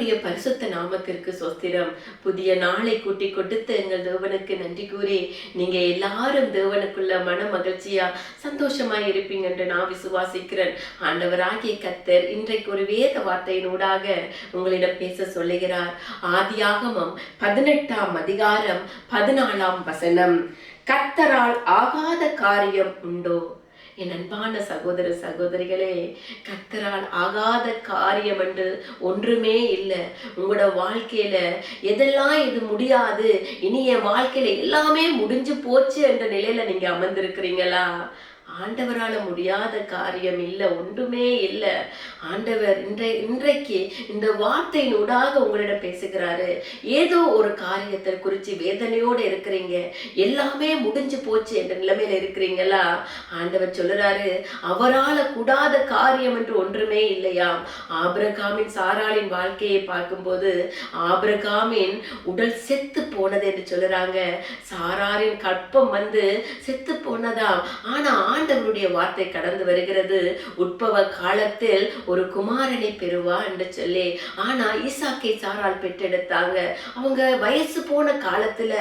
கர்த்தருடைய பரிசுத்த நாமத்திற்கு ஸ்தோத்திரம். புதிய நாளை கூட்டி கொடுத்த எங்கள் தேவனுக்கு நன்றி கூறி நீங்க எல்லாரும் தேவனுக்குள்ள மன மகிழ்ச்சியா சந்தோஷமா இருப்பீங்க என்று நான் விசுவாசிக்கிறேன். ஆண்டவராகிய கர்த்தர் இன்றைக்கு ஒரு வேத வார்த்தையினூடாக உங்களிடம் பேச சொல்லுகிறார். ஆதியாகமம் 18ஆம் அதிகாரம் 14ஆம் வசனம். கர்த்தரால் ஆகாத காரியம் உண்டோ? என் அன்பான சகோதர சகோதரிகளே, கர்த்தரால் ஆகாத காரியம் என்று ஒன்றுமே இல்லை. உங்களோட வாழ்க்கையில எதெல்லாம் இது முடியாது, இனி என் வாழ்க்கையில எல்லாமே முடிஞ்சு போச்சு என்ற நிலையில நீங்க அமர்ந்திருக்கிறீங்களா? ஆண்டவரால முடியாத காரியம் இல்லை, ஒன்றுமே இல்லை. ஆண்டவர் இன்றைக்கு இந்த வார்த்தையினூடாக உங்களிடம் பேசுகிறாரு. ஏதோ ஒரு காரியத்தை குறித்து வேதனையோடு இருக்கிறீங்க, எல்லாமே முடிஞ்சு போச்சு என்ற நிலைமையில இருக்கிறீங்களா? ஆண்டவர் சொல்லுறாரு, அவரால கூடாத காரியம் என்று ஒன்றுமே இல்லையா? ஆபிரகாமின் சாராளின் வாழ்க்கையை பார்க்கும்போது ஆபிரகாமின் உடல் செத்து போனது என்று சொல்லுறாங்க. சாராரின் கற்பம் செத்து போனதா? ஆனா ஆண்டவருடைய வார்த்தை கடந்து வருகிறது, உட்பவ காலத்தில் ஒரு குமாரனை பெறுவா என்று சொல்லி. ஆனா ஈசாக்கை சாரால் பெற்றெடுத்தாங்க. அவங்க வயசு போன காலத்துல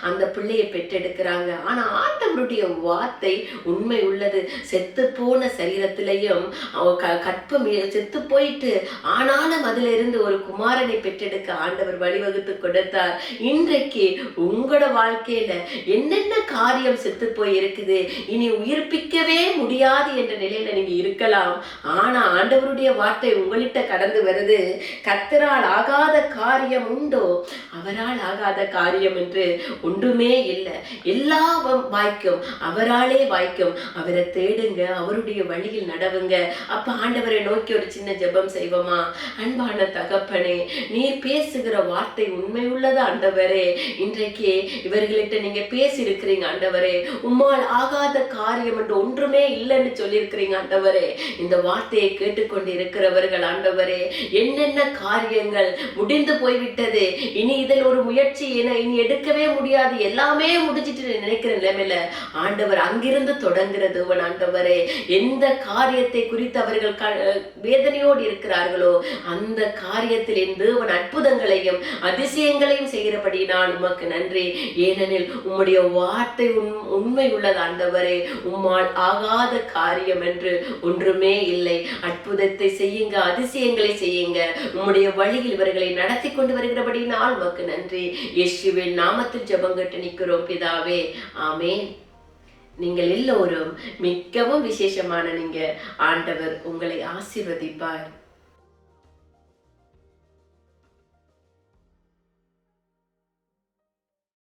அந்த பிள்ளையை பெற்றெடுக்கிறாங்க. ஆனா ஆண்டவருடைய வார்த்தை உண்மை உள்ளது. செத்து போன சரீரத்திலையும் கற்பம் செத்து போயிட்டு, ஆனாலும் அதுல இருந்து ஒரு குமாரனை பெற்றெடுக்க ஆண்டவர் வழிவகுத்து கொடுத்தார். இன்றைக்கு உங்களோட வாழ்க்கையில என்னென்ன காரியம் செத்து போய் இருக்குது, இனி உயிர்ப்பிக்கவே முடியாது என்ற நிலையில நீங்க இருக்கலாம். ஆனா ஆண்டவருடைய வார்த்தை உங்கள்கிட்ட கடந்து வருது. கர்த்தரால் ஆகாத காரியம் உண்டோ? அவரால் ஆகாத காரியம் என்று ஒன்றுமே இல்லை. எல்லாம் வாய்க்கும், அவராலே வாய்க்கும். அவரை தேடுங்க, அவருடைய வழியில் நடவுங்க. அப்ப ஆண்டவரை நோக்கி ஒரு சின்ன ஜெபம் செய்வோமா? அன்பான தகப்பனே, நீர் பேசுகிற வார்த்தை உண்மை உள்ளது ஆண்டவரே. இன்றைக்கு இவர்களிட்ட நீங்க பேசி இருக்கிறீங்க ஆண்டவரே. உம்மால் ஆகாத காரியம் என்று ஒன்றுமே இல்லைன்னு சொல்லியிருக்கிறீங்க ஆண்டவரே. இந்த வார்த்தையை கேட்டுக்கொண்டு இருக்கிறவர்கள் ஆண்டவரே, என்னென்ன காரியங்கள் முடிந்து போய்விட்டது, இனி இதில் ஒரு முயற்சி இனி எடுக்கவே முடியாது, எல்லாமே முடிஞ்சிட்டு நினைக்கிற நிலைமையில ஆண்டவர் அங்கிருந்து தொடங்குறது ஆண்டவரே. எந்த காரியத்தை குறித்து அவர்கள் வேதனையோடு இருக்கிறார்களோ அந்த காரியத்தில் என் தேவன் அற்புதங்களையும் அதிசயங்களையும் செய்கிறபடி நான் உமக்கு நன்றி. ஏனெனில் உம்முடைய வார்த்தை உண்மை உள்ளது ஆண்டவரே. உம்மால் ஆகாத காரியம் என்று ஒன்றுமே இல்லை. அற்புதத்தை செய்யுங்க, அதிசயங்களை செய்யுங்க. உம்முடைய வழியில் இவர்களை நடத்தி கொண்டு வருகிறபடி நான் உமக்கு நன்றி. இயேசுவின் நாமத்தில் ஜெபம் கேட்டு நிற்கிறோம் பிதாவே, ஆமென். நீங்கள் எல்லோரும் மிகவும் விசேஷமான நீங்க. ஆண்டவர் உங்களை ஆசீர்வதிப்பார்.